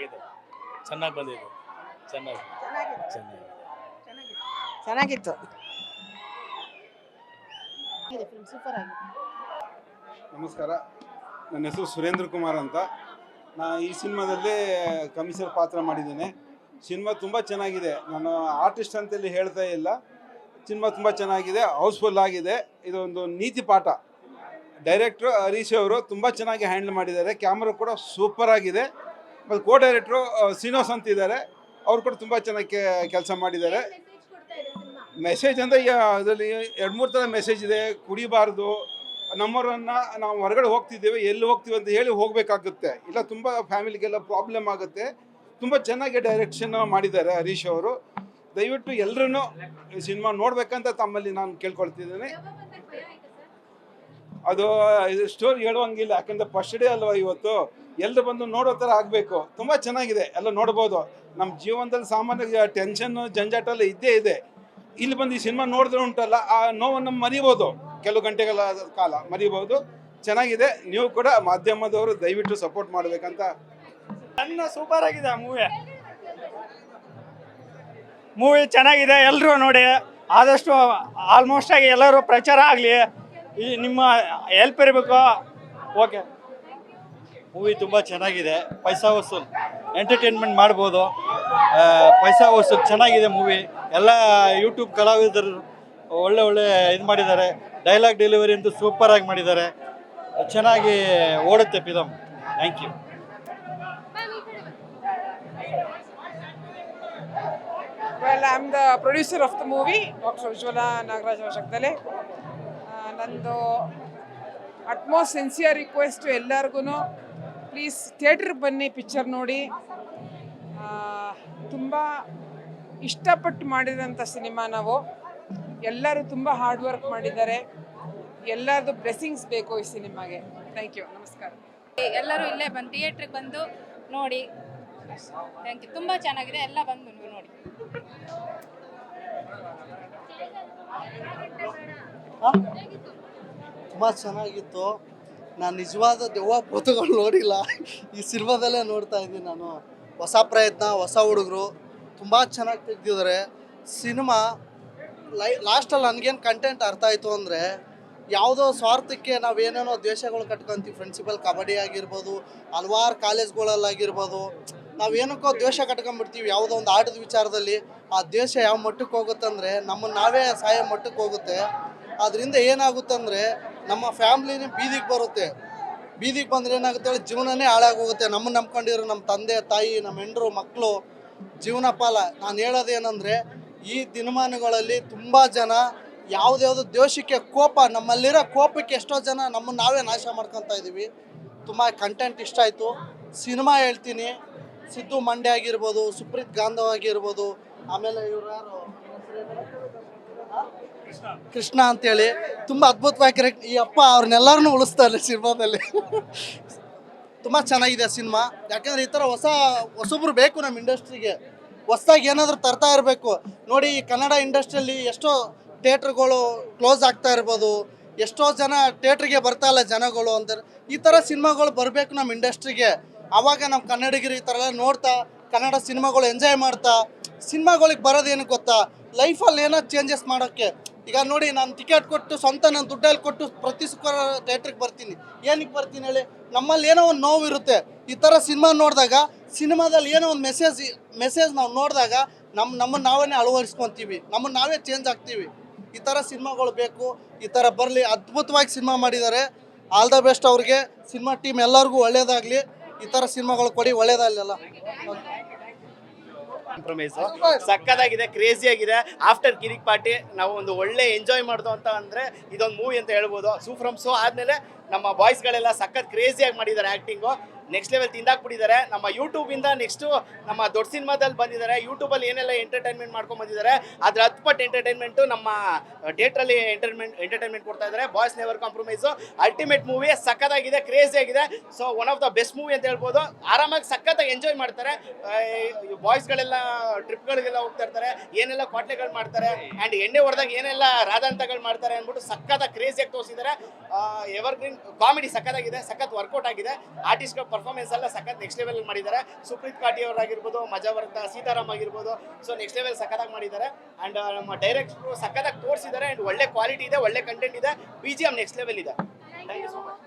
ಚೆನ್ನಾಗಿದೆ, ಚೆನ್ನಾಗಿ ಬಂದಿದೆ, ಚೆನ್ನಾಗಿ ಚೆನ್ನಾಗಿ ಚೆನ್ನಾಗಿತ್ತು. ಸೂಪರ್ ಆಗಿದೆ. ನಮಸ್ಕಾರ, ನನ್ನ ಹೆಸರು ಸುರೇಂದ್ರ ಕುಮಾರ್ ಅಂತ. ನಾನು ಈ ಸಿನಿಮಾದಲ್ಲಿ ಕಮಿಷನರ್ ಪಾತ್ರ ಮಾಡಿದ್ದೇನೆ. ಸಿನಿಮಾ ತುಂಬ ಚೆನ್ನಾಗಿದೆ. ನಾನು ಆರ್ಟಿಸ್ಟ್ ಅಂತೇಳಿ ಹೇಳ್ತಾ ಇಲ್ಲ. ಸಿನಿಮಾ ತುಂಬ ಚೆನ್ನಾಗಿದೆ, ಹೌಸ್ಫುಲ್ ಆಗಿದೆ. ಇದೊಂದು ನೀತಿ ಪಾಠ. ಡೈರೆಕ್ಟ್ರು ಹರೀಶ್ ಅವರು ತುಂಬ ಚೆನ್ನಾಗಿ ಹ್ಯಾಂಡಲ್ ಮಾಡಿದ್ದಾರೆ. ಕ್ಯಾಮ್ರಾ ಕೂಡ ಸೂಪರ್ ಆಗಿದೆ. ಮತ್ತು ಕೋ ಡೈರೆಕ್ಟ್ರು ಶ್ರೀನಿವಾಸ್ ಅಂತ ಇದ್ದಾರೆ, ಅವರು ಕೂಡ ತುಂಬ ಚೆನ್ನಾಗಿ ಕೆಲಸ ಮಾಡಿದ್ದಾರೆ. ಮೆಸೇಜ್ ಅಂದರೆ ಅದರಲ್ಲಿ 2-3 ಥರ ಮೆಸೇಜ್ ಇದೆ. ಕುಡಿಬಾರ್ದು, ನಮ್ಮವರನ್ನು ನಾವು ಹೊರಗಡೆ ಹೋಗ್ತಿದ್ದೇವೆ, ಎಲ್ಲಿ ಹೋಗ್ತೀವಿ ಅಂತ ಹೇಳಿ ಹೋಗಬೇಕಾಗುತ್ತೆ, ಇಲ್ಲ ತುಂಬ ಫ್ಯಾಮಿಲಿಗೆಲ್ಲ ಪ್ರಾಬ್ಲಮ್ ಆಗುತ್ತೆ. ತುಂಬ ಚೆನ್ನಾಗಿ ಡೈರೆಕ್ಷನ್ ಮಾಡಿದ್ದಾರೆ ಹರೀಶ್ ಅವರು. ದಯವಿಟ್ಟು ಎಲ್ಲರೂ ಈ ಸಿನಿಮಾ ನೋಡಬೇಕಂತ ತಮ್ಮಲ್ಲಿ ನಾನು ಕೇಳ್ಕೊಳ್ತಿದ್ದೇನೆ. ಅದು ಸ್ಟೋರಿ ಹೇಳುವಂಗಿಲ್ಲ, ಯಾಕಂದರೆ ಫಸ್ಟ್ ಡೇ ಅಲ್ವಾ ಇವತ್ತು. ಎಲ್ಲರೂ ಬಂದು ನೋಡೋ ಥರ ಆಗಬೇಕು. ತುಂಬ ಚೆನ್ನಾಗಿದೆ, ಎಲ್ಲ ನೋಡ್ಬೋದು. ನಮ್ಮ ಜೀವನದಲ್ಲಿ ಸಾಮಾನ್ಯ ಟೆನ್ಷನ್ನು ಜಂಜಾಟ ಎಲ್ಲ ಇದ್ದೇ ಇದೆ. ಇಲ್ಲಿ ಬಂದು ಈ ಸಿನಿಮಾ ನೋಡಿದ್ರೆ ಉಂಟಲ್ಲ, ಆ ನೋವನ್ನು ಮರಿಬೋದು, ಕೆಲವು ಗಂಟೆಗಳ ಕಾಲ ಮರಿಬೋದು. ಚೆನ್ನಾಗಿದೆ. ನೀವು ಕೂಡ ಮಾಧ್ಯಮದವರು ದಯವಿಟ್ಟು ಸಪೋರ್ಟ್ ಮಾಡಬೇಕಂತ. ಸೂಪರ್ ಆಗಿದೆ ಮೂವಿ ಚೆನ್ನಾಗಿದೆ, ಎಲ್ಲರೂ ನೋಡಿ. ಆದಷ್ಟು ಆಲ್ಮೋಸ್ಟ್ ಆಗಿ ಎಲ್ಲರೂ ಪ್ರಚಾರ ಆಗಲಿ, ಈ ನಿಮ್ಮ ಹೆಲ್ಪ್ ಇರಬೇಕು. ಓಕೆ, ಮೂವಿ ತುಂಬ ಚೆನ್ನಾಗಿದೆ. ಪೈಸಾ ವಸೂಲ್ ಎಂಟರ್ಟೈನ್ಮೆಂಟ್ ಮಾಡ್ಬೋದು. ಪೈಸಾ ವಸೂಲ್ ಚೆನ್ನಾಗಿದೆ ಮೂವಿ. ಎಲ್ಲ ಯೂಟ್ಯೂಬ್ ಕಲಾವಿದರು ಒಳ್ಳೆ ಇದು ಮಾಡಿದ್ದಾರೆ. ಡೈಲಾಗ್ ಡೆಲಿವರಿ ಅಂತೂ ಸೂಪರಾಗಿ ಮಾಡಿದ್ದಾರೆ. ಚೆನ್ನಾಗಿ ಓಡುತ್ತೆ film. Thank you. Well, I'm the producer of the movie, Dr. Ujjwala Nagaraj Shakdale. ನಂದು ಅಟ್ಮೋಸ್ಟ್ ಸಿನ್ಸಿಯರ್ ರಿಕ್ವೆಸ್ಟ್ ಎಲ್ಲರಿಗೂ, ಪ್ಲೀಸ್ ಥಿಯೇಟ್ರಿಗೆ ಬನ್ನಿ, ಪಿಕ್ಚರ್ ನೋಡಿ. ತುಂಬ ಇಷ್ಟಪಟ್ಟು ಮಾಡಿರೋಂಥ ಸಿನಿಮಾ ನಾವು. ಎಲ್ಲರೂ ತುಂಬ ಹಾರ್ಡ್ ವರ್ಕ್ ಮಾಡಿದ್ದಾರೆ. ಎಲ್ಲರದು ಬ್ಲೆಸ್ಸಿಂಗ್ಸ್ ಬೇಕು ಈ ಸಿನಿಮಾಗೆ. ಥ್ಯಾಂಕ್ ಯು, ನಮಸ್ಕಾರ. ಎಲ್ಲರೂ ಇಲ್ಲೇ ಬಂದು ಥಿಯೇಟ್ರಿಗೆ ಬಂದು ನೋಡಿ. Thank you. ತುಂಬ ಚೆನ್ನಾಗಿದೆ, ಎಲ್ಲ ಬಂದು ನೋಡಿ. ತುಂಬ ಚೆನ್ನಾಗಿತ್ತು. ನಾನು ನಿಜವಾದ ದೆವ್ವ ಭೂತಗಳು ನೋಡಿಲ್ಲ, ಈ ಸಿನಿಮಾದಲ್ಲೇ ನೋಡ್ತಾ ಇದ್ದೀನಿ ನಾನು. ಹೊಸ ಪ್ರಯತ್ನ, ಹೊಸ ಹುಡುಗರು ತುಂಬ ಚೆನ್ನಾಗಿ ತೆಗ್ದಿದ್ದಾರೆ ಸಿನಿಮಾ. ಲಾಸ್ಟಲ್ಲಿ ನನಗೇನು ಕಂಟೆಂಟ್ ಅರ್ಥ ಆಯಿತು ಅಂದರೆ, ಯಾವುದೋ ಸ್ವಾರ್ಥಕ್ಕೆ ನಾವೇನೇನೋ ದ್ವೇಷಗಳು ಕಟ್ಕೊತೀವಿ. ಫ್ರೆಂಡ್ಸಿಪಲ್ ಕಬಡ್ಡಿ ಆಗಿರ್ಬೋದು, ಹಲವಾರು ಕಾಲೇಜ್ಗಳಲ್ಲಾಗಿರ್ಬೋದು, ನಾವೇನಕ್ಕೋ ದ್ವೇಷ ಕಟ್ಕೊಂಡ್ಬಿಡ್ತೀವಿ ಯಾವುದೋ ಒಂದು ಆಟದ ವಿಚಾರದಲ್ಲಿ. ಆ ದ್ವೇಷ ಯಾವ ಮಟ್ಟಕ್ಕೆ ಹೋಗುತ್ತಂದರೆ ನಮ್ಮನ್ನು ನಾವೇ ಸಾಯೋ ಮಟ್ಟಕ್ಕೆ ಹೋಗುತ್ತೆ. ಅದರಿಂದ ಏನಾಗುತ್ತಂದರೆ ನಮ್ಮ ಫ್ಯಾಮ್ಲಿನೇ ಬೀದಿಗೆ ಬರುತ್ತೆ. ಬೀದಿಗೆ ಬಂದರೆ ಏನಾಗುತ್ತೆ ಹೇಳಿ, ಜೀವನನೇ ಹಾಳಾಗೋಗುತ್ತೆ. ನಮ್ಮನ್ನು ನಂಬ್ಕೊಂಡಿರೋ ನಮ್ಮ ತಂದೆ ತಾಯಿ, ನಮ್ಮ ಹೆಂಡರು ಮಕ್ಕಳು ಜೀವನ ಪಾಲ. ನಾನು ಹೇಳೋದೇನೆಂದರೆ, ಈ ದಿನಮಾನಗಳಲ್ಲಿ ತುಂಬ ಜನ ಯಾವುದ್ಯಾವುದೋ ದ್ವೇಷಕ್ಕೆ, ಕೋಪ, ನಮ್ಮಲ್ಲಿರೋ ಕೋಪಕ್ಕೆ ಎಷ್ಟೋ ಜನ ನಮ್ಮನ್ನು ನಾವೇ ನಾಶ ಮಾಡ್ಕೊತಾ ಇದ್ದೀವಿ. ತುಂಬ ಕಂಟೆಂಟ್ ಇಷ್ಟ ಆಯಿತು. ಸಿನಿಮಾ ಹೇಳ್ತೀನಿ, ಸಿದ್ದು ಮಂಡ್ಯ ಆಗಿರ್ಬೋದು, ಸುಪ್ರೀತ್ ಗಾಂಧವ್ ಆಗಿರ್ಬೋದು, ಆಮೇಲೆ ಇವ್ರು ಯಾರು ಕೃಷ್ಣ ಅಂತೇಳಿ ತುಂಬ ಅದ್ಭುತವಾಗಿ ಕರೆಕ್ಟ್ ಈ ಅಪ್ಪ ಅವ್ರನ್ನೆಲ್ಲರನ್ನೂ ಉಳಿಸ್ತಾರೆ ಸಿನಿಮಾದಲ್ಲಿ. ತುಂಬ ಚೆನ್ನಾಗಿದೆ ಸಿನಿಮಾ. ಯಾಕಂದರೆ ಈ ಥರ ಹೊಸಬ್ರು ಬೇಕು ನಮ್ಮ ಇಂಡಸ್ಟ್ರಿಗೆ. ಹೊಸ್ದಾಗಿ ಏನಾದರೂ ತರ್ತಾ ಇರಬೇಕು. ನೋಡಿ, ಈ ಕನ್ನಡ ಇಂಡಸ್ಟ್ರಿಯಲ್ಲಿ ಎಷ್ಟೋ ಥಿಯೇಟ್ರ್ಗಳು ಕ್ಲೋಸ್ ಆಗ್ತಾ ಇರ್ಬೋದು, ಎಷ್ಟೋ ಜನ ಥಿಯೇಟ್ರಿಗೆ ಬರ್ತಾ ಇಲ್ಲ ಜನಗಳು ಅಂತಾರೆ. ಈ ಥರ ಸಿನಿಮಾಗಳು ಬರಬೇಕು ನಮ್ಮ ಇಂಡಸ್ಟ್ರಿಗೆ. ಆವಾಗ ನಮ್ಮ ಕನ್ನಡಿಗರು ಈ ಥರ ಎಲ್ಲ ನೋಡ್ತಾ ಕನ್ನಡ ಸಿನಿಮಾಗಳು ಎಂಜಾಯ್ ಮಾಡ್ತಾ, ಸಿನಿಮಾಗಳಿಗೆ ಬರೋದೇನು ಗೊತ್ತಾ, ಲೈಫಲ್ಲಿ ಏನೋ ಚೇಂಜಸ್ ಮಾಡೋಕ್ಕೆ. ಈಗ ನೋಡಿ, ನಾನು ಟಿಕೆಟ್ ಕೊಟ್ಟು ಸ್ವಂತ ನಾನು ದುಡ್ಡಲ್ಲಿ ಕೊಟ್ಟು ಪ್ರತಿ ಶುಕ್ರವಾರ ಥಿಯೇಟ್ರಿಗೆ ಬರ್ತೀನಿ. ಏನಕ್ಕೆ ಬರ್ತೀನಿ ಹೇಳಿ, ನಮ್ಮಲ್ಲಿ ಏನೋ ಒಂದು ನೋವು ಇರುತ್ತೆ. ಈ ಥರ ಸಿನಿಮಾ ನೋಡಿದಾಗ, ಸಿನಿಮಾದಲ್ಲಿ ಏನೋ ಒಂದು ಮೆಸೇಜ್ ನಾವು ನೋಡಿದಾಗ ನಮ್ಮನ್ನು ನಾವೇ ಅಳವಡಿಸ್ಕೊತೀವಿ, ನಮ್ಮನ್ನು ನಾವೇ ಚೇಂಜ್ ಆಗ್ತೀವಿ. ಈ ಥರ ಸಿನಿಮಾಗಳು ಬೇಕು, ಈ ಥರ ಬರಲಿ. ಅದ್ಭುತವಾಗಿ ಸಿನಿಮಾ ಮಾಡಿದ್ದಾರೆ. ಆಲ್ ದ ಬೆಸ್ಟ್ ಅವ್ರಿಗೆ, ಸಿನಿಮಾ ಟೀಮ್ ಎಲ್ಲರಿಗೂ ಒಳ್ಳೇದಾಗಲಿ. ಈ ಥರ ಸಿನಿಮಾಗಳು ಕೊಡಿ, ಒಳ್ಳೇದಾಗಲಿಲ್ಲ. ಸಕ್ಕತ್ತಾಗಿದೆ, ಕ್ರೇಜಿ ಆಗಿದೆ. ಆಫ್ಟರ್ ಕಿರಿಕ್ ಪಾರ್ಟಿ ನಾವು ಒಂದು ಒಳ್ಳೆ ಎಂಜಾಯ್ ಮಾಡ್ದು ಅಂತ ಅಂದರೆ ಇದೊಂದು ಮೂವಿ ಅಂತ ಹೇಳ್ಬೋದು. ಫ್ರಮ್ ಸೋ ಆದಮೇಲೆ ನಮ್ಮ ಬಾಯ್ಸ್ಗಳೆಲ್ಲ ಸಖತ್ ಕ್ರೇಜಿಯಾಗಿ ಮಾಡಿದ್ದಾರೆ. ಆ್ಯಕ್ಟಿಂಗು ನೆಕ್ಸ್ಟ್ ಲೆವೆಲ್ ತಿಂದಾಕ್ಬಿಟ್ಟಿದ್ದಾರೆ. ನಮ್ಮ ಯೂಟ್ಯೂಬಿಂದ ನೆಕ್ಸ್ಟು ನಮ್ಮ ದೊಡ್ಡ ಸಿನಿಮಾದಲ್ಲಿ ಬಂದಿದ್ದಾರೆ. ಯೂಟ್ಯೂಬಲ್ಲಿ ಏನೆಲ್ಲ ಎಂಟರ್ಟೈನ್ಮೆಂಟ್ ಮಾಡ್ಕೊಂಡು ಬಂದಿದ್ದಾರೆ, ಅದ್ರ 10 ಪಟ್ಟು ಎಂಟರ್ಟೈನ್ಮೆಂಟು ನಮ್ಮ ಥಿಯೇಟ್ರಲ್ಲಿ ಎಂಟರ್ಟೈನ್ಮೆಂಟ್ ಕೊಡ್ತಾ ಇದ್ದಾರೆ. Boys never compromise ultimate movie, ಸಕ್ಕತ್ತಾಗಿದೆ, ಕ್ರೇಜಿ ಆಗಿದೆ. So one of the best movie ಅಂತ ಹೇಳ್ಬೋದು. ಆರಾಮಾಗಿ ಸಖತ್ತಾಗಿ ಎಂಜಾಯ್ ಮಾಡ್ತಾರೆ. ಬಾಯ್ಸ್ಗಳೆಲ್ಲ ಟ್ರಿಪ್ಗಳಿಗೆಲ್ಲ ಹೋಗ್ತಾ ಇರ್ತಾರೆ, ಏನೆಲ್ಲ ಕ್ವಾಟ್ಲೆಗಳು ಮಾಡ್ತಾರೆ, ಆ್ಯಂಡ್ ಎಣ್ಣೆ ಹೊಡೆದಾಗ ಏನೆಲ್ಲ ರಾಧಾಂತಗಳು ಮಾಡ್ತಾರೆ ಅಂದ್ಬಿಟ್ಟು ಸಖತ್ತಾಗಿ ಕ್ರೇಜಿಯಾಗಿ ತೋರಿಸಿದ್ದಾರೆ. ಎವರ್ಗ್ರೀನ್ ಕಾಮಿಡಿ ಸಖತ್ತಾಗಿದೆ, ಸಖತ್ ವರ್ಕೌಟ್ ಆಗಿದೆ. ಆರ್ಟಿಸ್ಟ್ಗಳು ಪರ್ಫಾರ್ಮೆನ್ಸ್ ಎಲ್ಲ ಸಖತ್ ನೆಕ್ಸ್ಟ್ ಲೆವೆಲ್ ಮಾಡಿದ್ದಾರೆ. ಸುಪ್ರೀತ್ ಕಾಟಿ ಅವರಾಗಿರ್ಬೋದು, ಮಜಾವರ್ತ ಸೀತಾರಾಮ್ ಆಗಿರ್ಬೋದು, ಸೊ ನೆಕ್ಸ್ಟ್ ಲೆವೆಲ್ ಸಖತ್ತಾಗಿ ಮಾಡಿದ್ದಾರೆ. ಆ್ಯಂಡ್ ನಮ್ಮ ಡೈರೆಕ್ಟ್ರು ಸಖತ್ತಾಗಿ ತೋರಿಸಿದ್ದಾರೆ. ಆ್ಯಂಡ್ ಒಳ್ಳೆ ಕ್ವಾಲಿಟಿ ಇದೆ, ಒಳ್ಳೆ ಕಂಟೆಂಟ್ ಇದೆ, BGM ನೆಕ್ಸ್ಟ್ ಲೆವೆಲ್ ಇದೆ. Thank you so much.